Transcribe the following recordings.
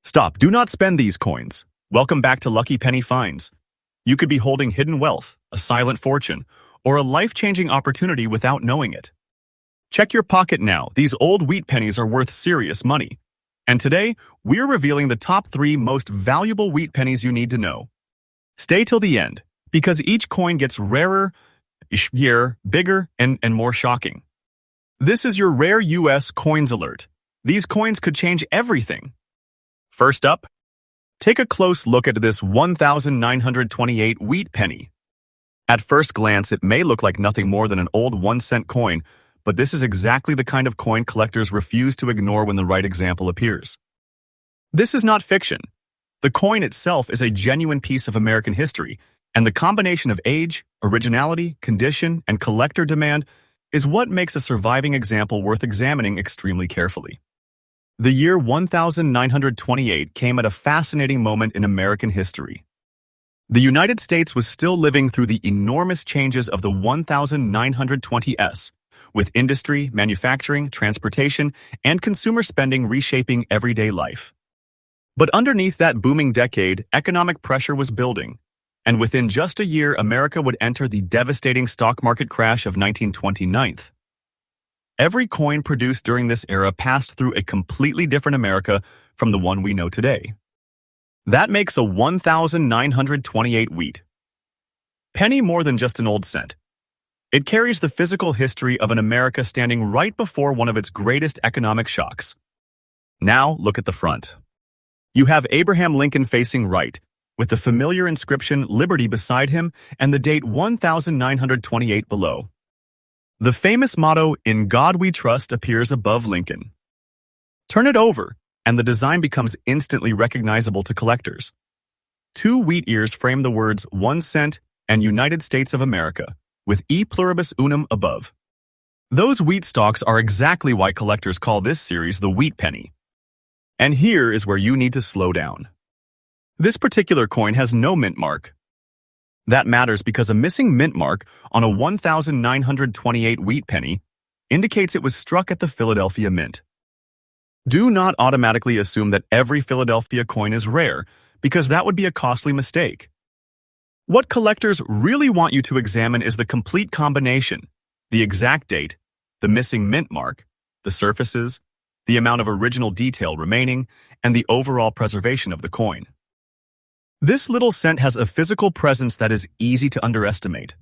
Stop. Do not spend these coins. Welcome back to Lucky Penny Finds. You could be holding hidden wealth, a silent fortune, or a life-changing opportunity without knowing it. Check your pocket now. These old wheat pennies are worth serious money. And today, we're revealing the top 3 most valuable wheat pennies you need to know. Stay till the end, because each coin gets rarer, bigger, and more shocking. This is your rare US coins alert. These coins could change everything. First up, take a close look at this 1928 wheat penny. At first glance, it may look like nothing more than an old 1-cent coin, but this is exactly the kind of coin collectors refuse to ignore when the right example appears. This is not fiction. The coin itself is a genuine piece of American history, and the combination of age, originality, condition, and collector demand is what makes a surviving example worth examining extremely carefully. The year 1928 came at a fascinating moment in American history. The United States was still living through the enormous changes of the 1920s, with industry, manufacturing, transportation, and consumer spending reshaping everyday life. But underneath that booming decade, economic pressure was building, and within just a year, America would enter the devastating stock market crash of 1929. Every coin produced during this era passed through a completely different America from the one we know today. That makes a 1928 wheat penny more than just an old cent. It carries the physical history of an America standing right before one of its greatest economic shocks. Now, look at the front. You have Abraham Lincoln facing right, with the familiar inscription Liberty beside him and the date 1928 below. The famous motto, "In God We Trust," appears above Lincoln. Turn it over, and the design becomes instantly recognizable to collectors. 2 wheat ears frame the words 1 cent and United States of America, with E pluribus unum above. Those wheat stalks are exactly why collectors call this series the Wheat Penny. And here is where you need to slow down. This particular coin has no mint mark. That matters because a missing mint mark on a 1928 wheat penny indicates it was struck at the Philadelphia Mint. Do not automatically assume that every Philadelphia coin is rare, because that would be a costly mistake. What collectors really want you to examine is the complete combination: the exact date, the missing mint mark, the surfaces, the amount of original detail remaining, and the overall preservation of the coin. This little cent has a physical presence that is easy to underestimate.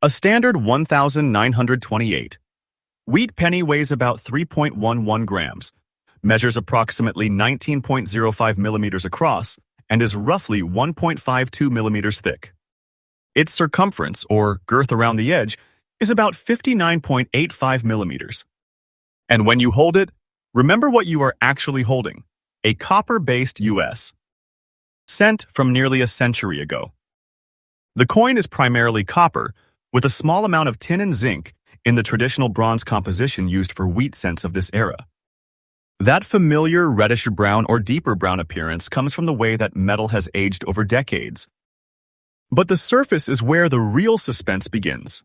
A standard 1928 wheat penny weighs about 3.11 grams, measures approximately 19.05 millimeters across, and is roughly 1.52 millimeters thick. Its circumference, or girth around the edge, is about 59.85 millimeters. And when you hold it, remember what you are actually holding: a copper-based US cent from nearly a century ago. The coin is primarily copper, with a small amount of tin and zinc in the traditional bronze composition used for wheat cents of this era. That familiar reddish-brown or deeper brown appearance comes from the way that metal has aged over decades. But the surface is where the real suspense begins.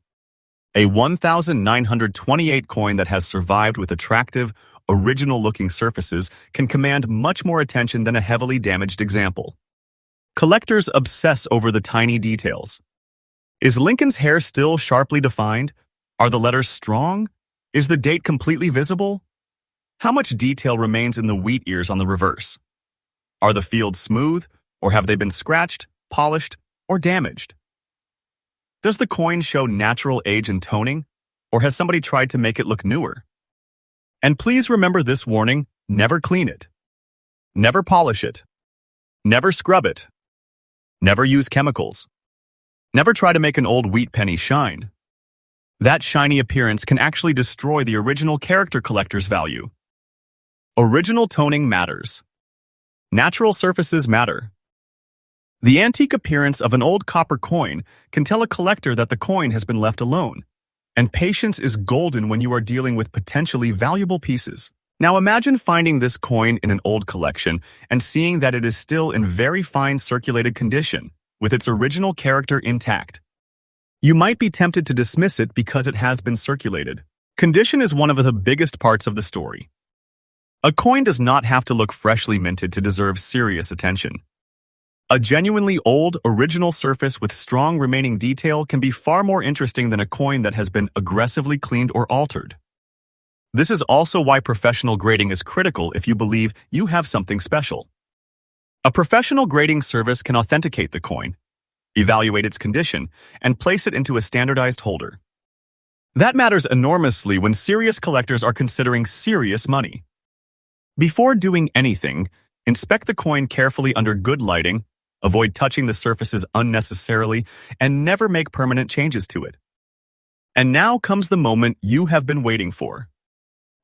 A 1928 coin that has survived with attractive, original-looking surfaces can command much more attention than a heavily damaged example. Collectors obsess over the tiny details. Is Lincoln's hair still sharply defined? Are the letters strong? Is the date completely visible? How much detail remains in the wheat ears on the reverse? Are the fields smooth, or have they been scratched, polished, or damaged? Does the coin show natural age and toning, or has somebody tried to make it look newer? And please remember this warning: never clean it. Never polish it. Never scrub it. Never use chemicals. Never try to make an old wheat penny shine. That shiny appearance can actually destroy the original character collector's value. Original toning matters. Natural surfaces matter. The antique appearance of an old copper coin can tell a collector that the coin has been left alone, and patience is golden when you are dealing with potentially valuable pieces. Now imagine finding this coin in an old collection and seeing that it is still in very fine circulated condition, with its original character intact. You might be tempted to dismiss it because it has been circulated. Condition is one of the biggest parts of the story. A coin does not have to look freshly minted to deserve serious attention. A genuinely old, original surface with strong remaining detail can be far more interesting than a coin that has been aggressively cleaned or altered. This is also why professional grading is critical if you believe you have something special. A professional grading service can authenticate the coin, evaluate its condition, and place it into a standardized holder. That matters enormously when serious collectors are considering serious money. Before doing anything, inspect the coin carefully under good lighting, avoid touching the surfaces unnecessarily, and never make permanent changes to it. And now comes the moment you have been waiting for.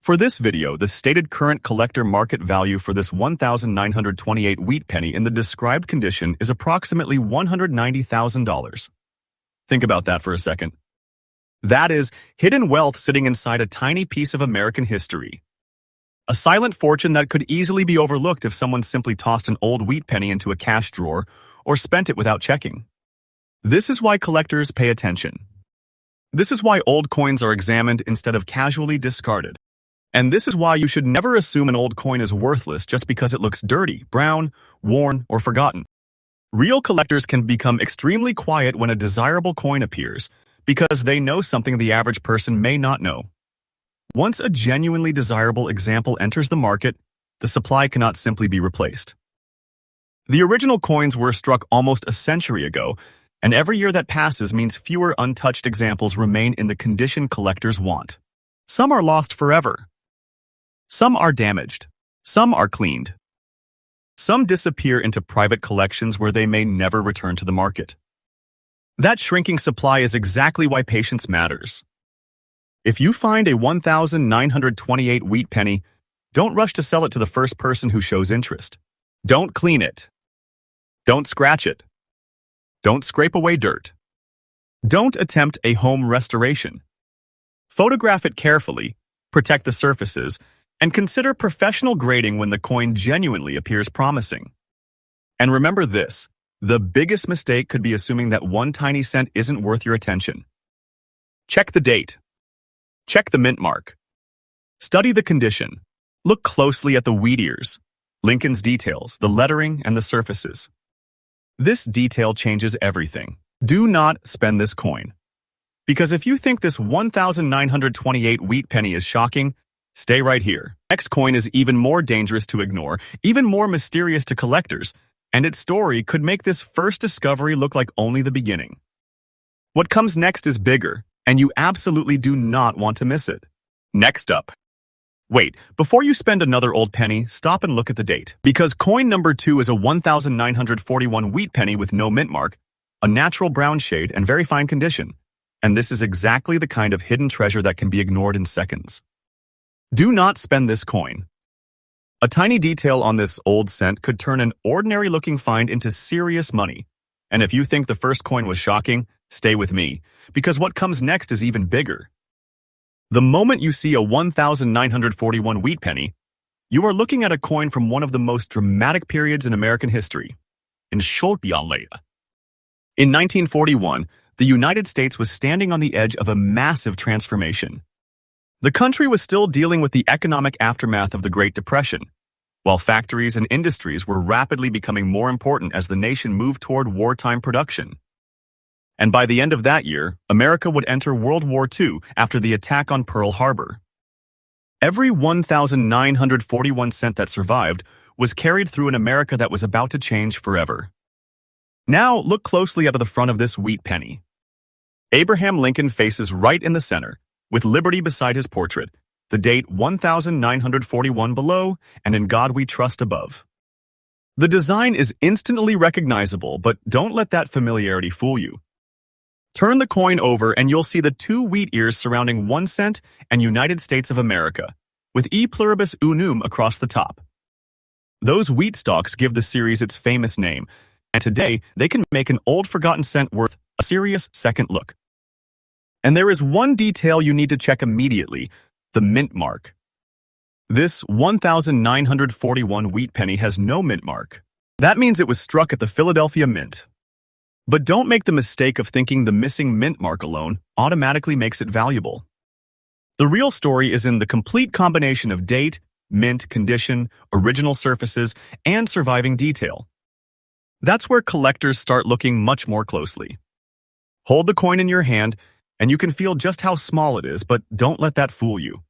For this video, the stated current collector market value for this 1,928 wheat penny in the described condition is approximately $190,000. Think about that for a second. That is hidden wealth sitting inside a tiny piece of American history. A silent fortune that could easily be overlooked if someone simply tossed an old wheat penny into a cash drawer or spent it without checking. This is why collectors pay attention. This is why old coins are examined instead of casually discarded. And this is why you should never assume an old coin is worthless just because it looks dirty, brown, worn, or forgotten. Real collectors can become extremely quiet when a desirable coin appears because they know something the average person may not know. Once a genuinely desirable example enters the market, the supply cannot simply be replaced. The original coins were struck almost a century ago, and every year that passes means fewer untouched examples remain in the condition collectors want. Some are lost forever. Some are damaged. Some are cleaned. Some disappear into private collections where they may never return to the market. That shrinking supply is exactly why patience matters. If you find a 1,928 wheat penny, don't rush to sell it to the first person who shows interest. Don't clean it. Don't scratch it. Don't scrape away dirt. Don't attempt a home restoration. Photograph it carefully, protect the surfaces, and consider professional grading when the coin genuinely appears promising. And remember this, the biggest mistake could be assuming that one tiny cent isn't worth your attention. Check the date. Check the mint mark. Study the condition. Look closely at the wheat ears, Lincoln's details, the lettering, and the surfaces. This detail changes everything. Do not spend this coin. Because if you think this 1,928 wheat penny is shocking, stay right here. Next coin is even more dangerous to ignore, even more mysterious to collectors, and its story could make this first discovery look like only the beginning. What comes next is bigger, and you absolutely do not want to miss it. Next up. Wait, before you spend another old penny, stop and look at the date. Because coin number 2 is a 1,941 wheat penny with no mint mark, a natural brown shade, and very fine condition. And this is exactly the kind of hidden treasure that can be ignored in seconds. Do not spend this coin. A tiny detail on this old cent could turn an ordinary-looking find into serious money. And if you think the first coin was shocking, stay with me, because what comes next is even bigger. The moment you see a 1,941 wheat penny, you are looking at a coin from one of the most dramatic periods in American history. In 1941, the United States was standing on the edge of a massive transformation. The country was still dealing with the economic aftermath of the Great Depression, while factories and industries were rapidly becoming more important as the nation moved toward wartime production. And by the end of that year, America would enter World War II after the attack on Pearl Harbor. Every 1,941 cent that survived was carried through an America that was about to change forever. Now, look closely at the front of this wheat penny. Abraham Lincoln faces right in the center, with liberty beside his portrait, the date 1,941 below, and in God we trust above. The design is instantly recognizable, but don't let that familiarity fool you. Turn the coin over and you'll see the 2 wheat ears surrounding 1 cent and United States of America, with E pluribus unum across the top. Those wheat stalks give the series its famous name, and today they can make an old forgotten cent worth a serious second look. And there is one detail you need to check immediately, the mint mark. This 1,941 wheat penny has no mint mark. That means it was struck at the Philadelphia Mint. But don't make the mistake of thinking the missing mint mark alone automatically makes it valuable. The real story is in the complete combination of date, mint condition, original surfaces, and surviving detail. That's where collectors start looking much more closely. Hold the coin in your hand, and you can feel just how small it is, but don't let that fool you.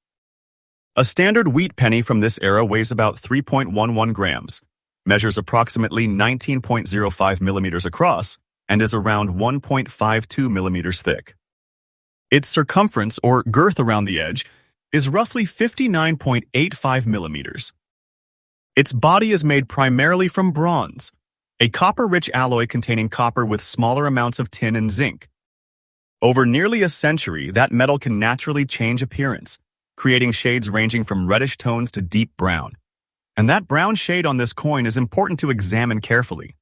A standard wheat penny from this era weighs about 3.11 grams, measures approximately 19.05 millimeters across, and is around 1.52 millimeters thick. Its circumference, or girth around the edge, is roughly 59.85 millimeters. Its body is made primarily from bronze, a copper-rich alloy containing copper with smaller amounts of tin and zinc. Over nearly a century, that metal can naturally change appearance, creating shades ranging from reddish tones to deep brown. And that brown shade on this coin is important to examine carefully.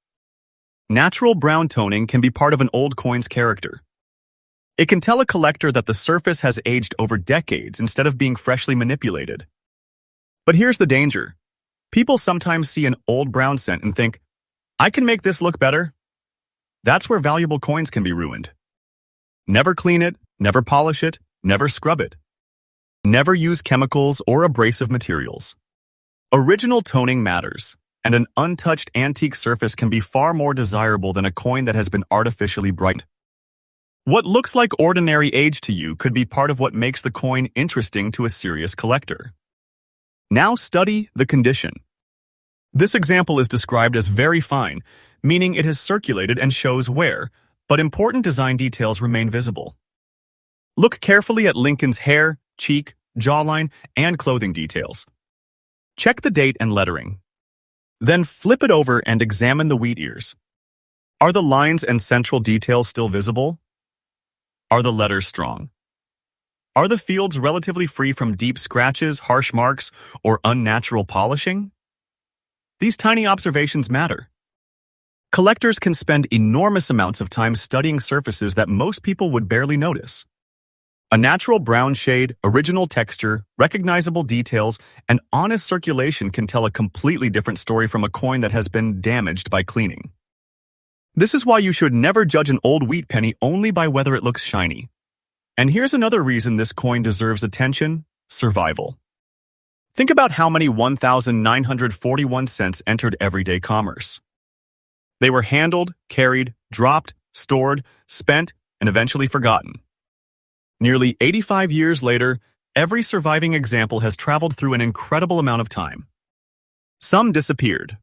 Natural brown toning can be part of an old coin's character. It can tell a collector that the surface has aged over decades instead of being freshly manipulated. But here's the danger. People sometimes see an old brown cent and think, I can make this look better. That's where valuable coins can be ruined. Never clean it, never polish it, never scrub it. Never use chemicals or abrasive materials. Original toning matters, and an untouched antique surface can be far more desirable than a coin that has been artificially brightened. What looks like ordinary age to you could be part of what makes the coin interesting to a serious collector. Now study the condition. This example is described as very fine, meaning it has circulated and shows wear, but important design details remain visible. Look carefully at Lincoln's hair, cheek, jawline, and clothing details. Check the date and lettering. Then flip it over and examine the wheat ears. Are the lines and central details still visible? Are the letters strong? Are the fields relatively free from deep scratches, harsh marks, or unnatural polishing? These tiny observations matter. Collectors can spend enormous amounts of time studying surfaces that most people would barely notice. A natural brown shade, original texture, recognizable details, and honest circulation can tell a completely different story from a coin that has been damaged by cleaning. This is why you should never judge an old wheat penny only by whether it looks shiny. And here's another reason this coin deserves attention: survival. Think about how many 1,941 cents entered everyday commerce. They were handled, carried, dropped, stored, spent, and eventually forgotten. Nearly 85 years later, every surviving example has traveled through an incredible amount of time. Some disappeared.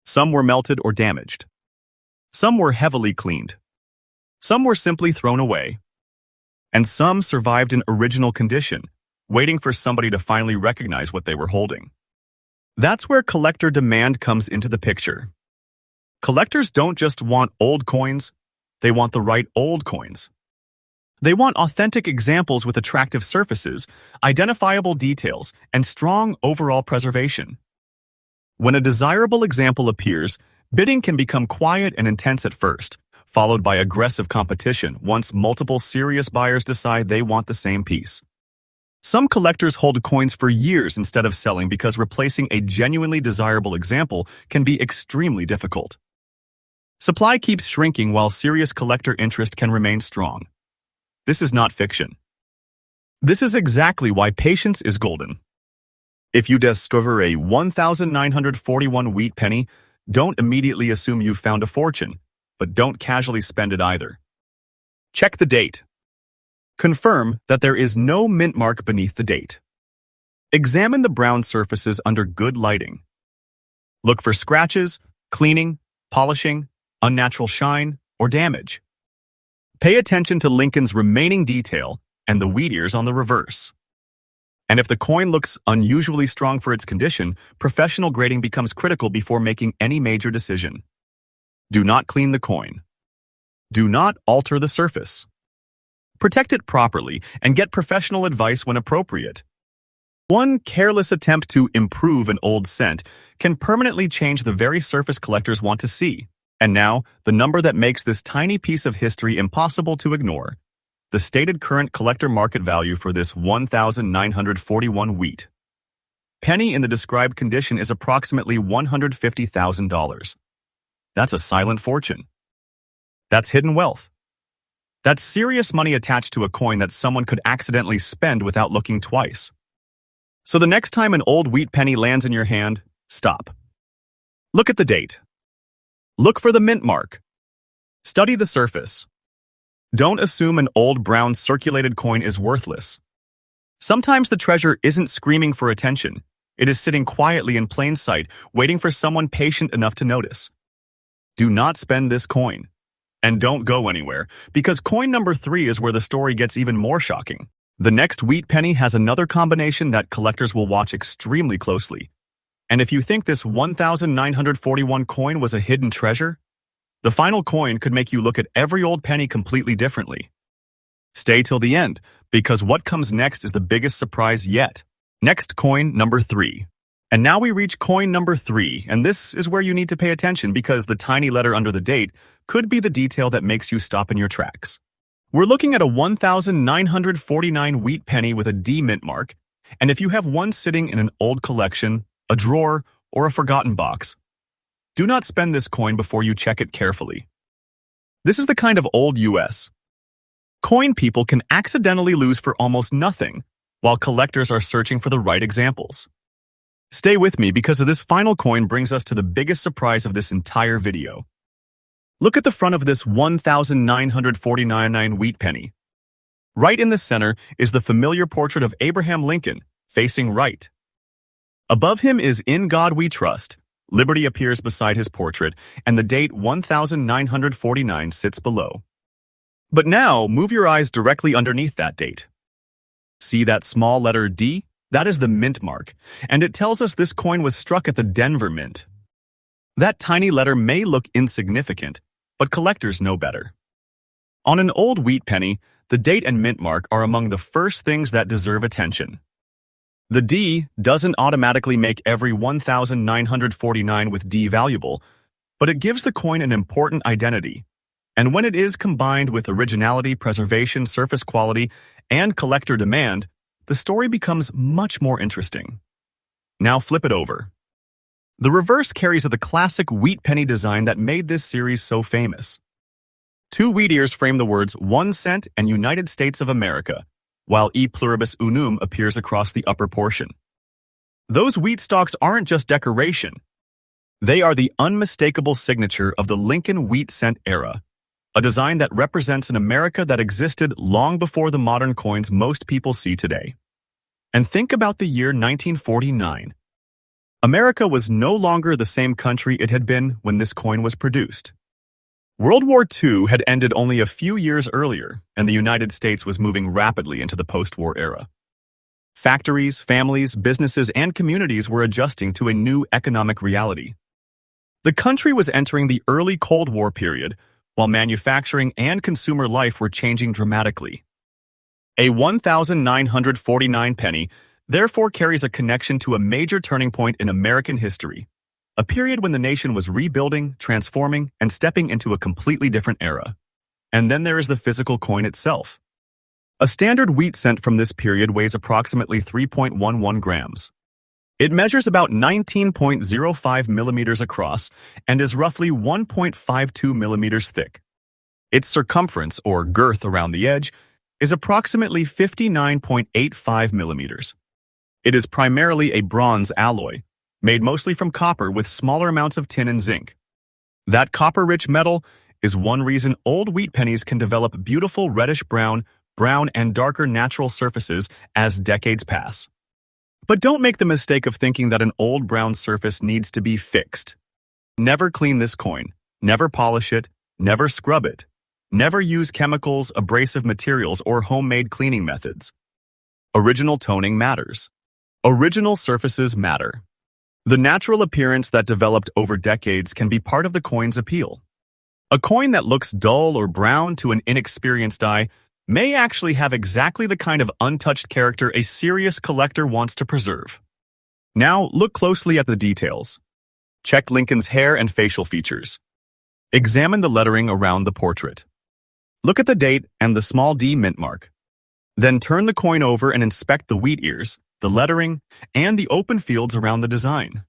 Some were melted or damaged. Some were heavily cleaned. Some were simply thrown away. And some survived in original condition, waiting for somebody to finally recognize what they were holding. That's where collector demand comes into the picture. Collectors don't just want old coins, they want the right old coins. They want authentic examples with attractive surfaces, identifiable details, and strong overall preservation. When a desirable example appears, bidding can become quiet and intense at first, followed by aggressive competition once multiple serious buyers decide they want the same piece. Some collectors hold coins for years instead of selling because replacing a genuinely desirable example can be extremely difficult. Supply keeps shrinking while serious collector interest can remain strong. This is not fiction. This is exactly why patience is golden. If you discover a 1,941 wheat penny, don't immediately assume you've found a fortune, but don't casually spend it either. Check the date. Confirm that there is no mint mark beneath the date. Examine the brown surfaces under good lighting. Look for scratches, cleaning, polishing, unnatural shine, or damage. Pay attention to Lincoln's remaining detail and the wheat ears on the reverse. And if the coin looks unusually strong for its condition, professional grading becomes critical before making any major decision. Do not clean the coin. Do not alter the surface. Protect it properly and get professional advice when appropriate. One careless attempt to improve an old cent can permanently change the very surface collectors want to see. And now, the number that makes this tiny piece of history impossible to ignore. The stated current collector market value for this 1,941 wheat penny in the described condition is approximately $150,000. That's a silent fortune. That's hidden wealth. That's serious money attached to a coin that someone could accidentally spend without looking twice. So the next time an old wheat penny lands in your hand, stop. Look at the date. Look for the mint mark. Study the surface. Don't assume an old brown circulated coin is worthless. Sometimes the treasure isn't screaming for attention. It is sitting quietly in plain sight, waiting for someone patient enough to notice. Do not spend this coin. And don't go anywhere, because coin number 3 is where the story gets even more shocking. The next wheat penny has another combination that collectors will watch extremely closely. And if you think this 1941 coin was a hidden treasure, the final coin could make you look at every old penny completely differently. Stay till the end, because what comes next is the biggest surprise yet. Next, coin number 3. And now we reach coin number 3, and this is where you need to pay attention because the tiny letter under the date could be the detail that makes you stop in your tracks. We're looking at a 1949 wheat penny with a D mint mark, and if you have one sitting in an old collection, a drawer, or a forgotten box, do not spend this coin before you check it carefully. This is the kind of old US coin people can accidentally lose for almost nothing, while collectors are searching for the right examples. Stay with me because this final coin brings us to the biggest surprise of this entire video. Look at the front of this 1949 wheat penny. Right in the center is the familiar portrait of Abraham Lincoln, facing right. Above him is "In God We Trust." Liberty appears beside his portrait, and the date 1949 sits below. But now, move your eyes directly underneath that date. See that small letter D? That is the mint mark, and it tells us this coin was struck at the Denver Mint. That tiny letter may look insignificant, but collectors know better. On an old wheat penny, the date and mint mark are among the first things that deserve attention. The D doesn't automatically make every 1949 with D valuable, but it gives the coin an important identity. And when it is combined with originality, preservation, surface quality, and collector demand, the story becomes much more interesting. Now flip it over. The reverse carries the classic wheat penny design that made this series so famous. 2 wheat ears frame the words 1 cent and United States of America, while E pluribus unum appears across the upper portion. Those wheat stalks aren't just decoration. They are the unmistakable signature of the Lincoln wheat cent era, a design that represents an America that existed long before the modern coins most people see today. And think about the year 1949. America was no longer the same country it had been when this coin was produced. World War II had ended only a few years earlier, and the United States was moving rapidly into the post-war era. Factories, families, businesses, and communities were adjusting to a new economic reality. The country was entering the early Cold War period, while manufacturing and consumer life were changing dramatically. A 1949 penny therefore carries a connection to a major turning point in American history, a period when the nation was rebuilding, transforming, and stepping into a completely different era. And then there is the physical coin itself. A standard wheat cent from this period weighs approximately 3.11 grams. It measures about 19.05 millimeters across and is roughly 1.52 millimeters thick. Its circumference, or girth around the edge, is approximately 59.85 millimeters. It is primarily a bronze alloy, made mostly from copper with smaller amounts of tin and zinc. That copper-rich metal is one reason old wheat pennies can develop beautiful reddish-brown, brown, and darker natural surfaces as decades pass. But don't make the mistake of thinking that an old brown surface needs to be fixed. Never clean this coin, never polish it, never scrub it. Never use chemicals, abrasive materials, or homemade cleaning methods. Original toning matters. Original surfaces matter. The natural appearance that developed over decades can be part of the coin's appeal. A coin that looks dull or brown to an inexperienced eye may actually have exactly the kind of untouched character a serious collector wants to preserve. Now, look closely at the details. Check Lincoln's hair and facial features. Examine the lettering around the portrait. Look at the date and the small D mint mark. Then turn the coin over and inspect the wheat ears, the lettering, and the open fields around the design.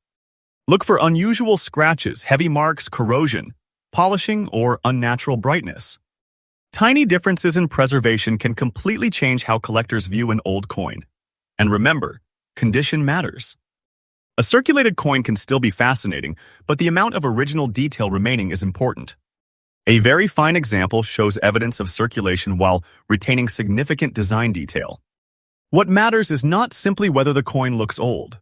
Look for unusual scratches, heavy marks, corrosion, polishing, or unnatural brightness. Tiny differences in preservation can completely change how collectors view an old coin. And remember, condition matters. A circulated coin can still be fascinating, but the amount of original detail remaining is important. A very fine example shows evidence of circulation while retaining significant design detail. What matters is not simply whether the coin looks old.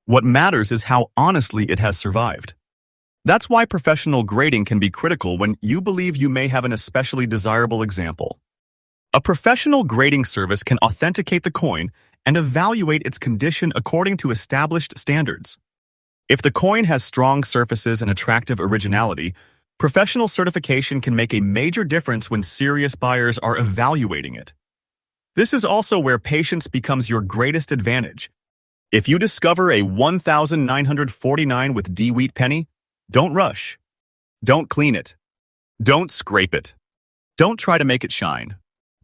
What matters is how honestly it has survived. That's why professional grading can be critical when you believe you may have an especially desirable example. A professional grading service can authenticate the coin and evaluate its condition according to established standards. If the coin has strong surfaces and attractive originality, professional certification can make a major difference when serious buyers are evaluating it. This is also where patience becomes your greatest advantage. If you discover a 1949 with D wheat penny, don't rush. Don't clean it. Don't scrape it. Don't try to make it shine.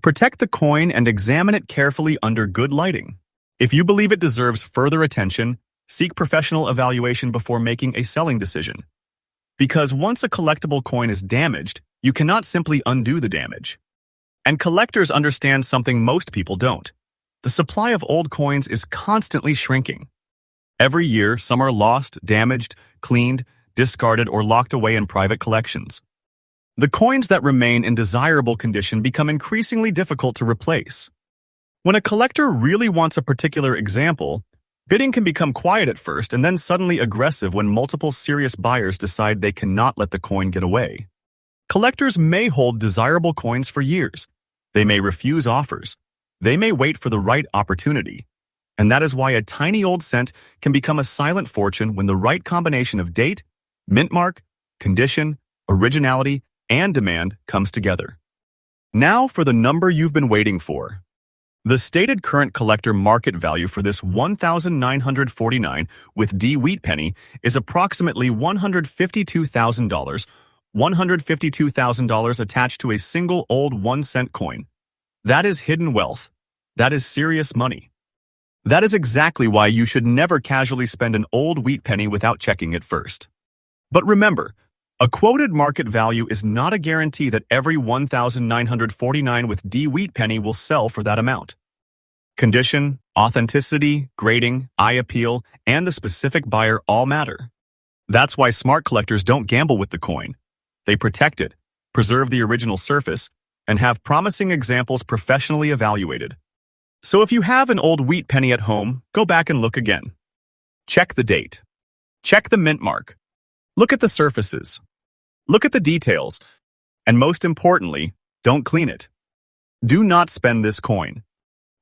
Protect the coin and examine it carefully under good lighting. If you believe it deserves further attention, seek professional evaluation before making a selling decision. Because once a collectible coin is damaged, you cannot simply undo the damage. And collectors understand something most people don't. The supply of old coins is constantly shrinking. Every year, some are lost, damaged, cleaned, discarded, or locked away in private collections. The coins that remain in desirable condition become increasingly difficult to replace. When a collector really wants a particular example, bidding can become quiet at first and then suddenly aggressive when multiple serious buyers decide they cannot let the coin get away. Collectors may hold desirable coins for years. They may refuse offers. They may wait for the right opportunity. And that is why a tiny old cent can become a silent fortune when the right combination of date, mint mark, condition, originality, and demand comes together. Now for the number you've been waiting for. The stated current collector market value for this 1949 with D wheat penny is approximately $152,000, $152,000 attached to a single old 1-cent coin. That is hidden wealth. That is serious money. That is exactly why you should never casually spend an old wheat penny without checking it first. But remember, a quoted market value is not a guarantee that every 1949 with D wheat penny will sell for that amount. Condition, authenticity, grading, eye appeal, and the specific buyer all matter. That's why smart collectors don't gamble with the coin. They protect it, preserve the original surface, and have promising examples professionally evaluated. So if you have an old wheat penny at home, go back and look again. Check the date. Check the mint mark. Look at the surfaces. Look at the details. And most importantly, don't clean it. Do not spend this coin.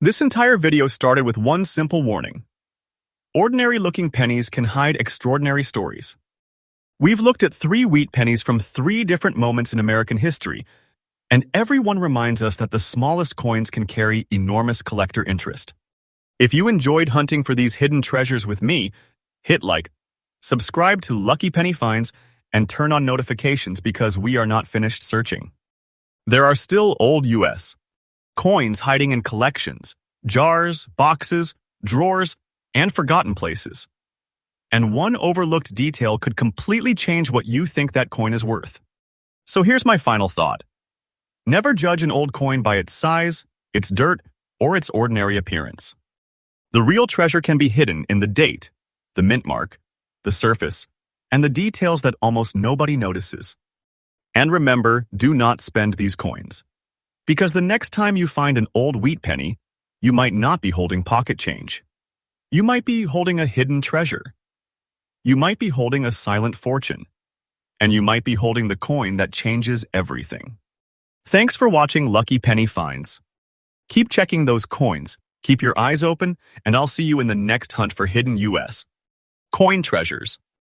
This entire video started with one simple warning. Ordinary-looking pennies can hide extraordinary stories. We've looked at 3 wheat pennies from 3 different moments in American history, and everyone reminds us that the smallest coins can carry enormous collector interest. If you enjoyed hunting for these hidden treasures with me, hit like, subscribe to Lucky Penny Finds, and turn on notifications because we are not finished searching. There are still old U.S. coins hiding in collections, jars, boxes, drawers, and forgotten places. And one overlooked detail could completely change what you think that coin is worth. So here's my final thought. Never judge an old coin by its size, its dirt, or its ordinary appearance. The real treasure can be hidden in the date, the mint mark, the surface, and the details that almost nobody notices. And remember, do not spend these coins. Because the next time you find an old wheat penny, you might not be holding pocket change. You might be holding a hidden treasure. You might be holding a silent fortune. And you might be holding the coin that changes everything. Thanks for watching Lucky Penny Finds. Keep checking those coins, keep your eyes open, and I'll see you in the next hunt for hidden U.S. coin treasures.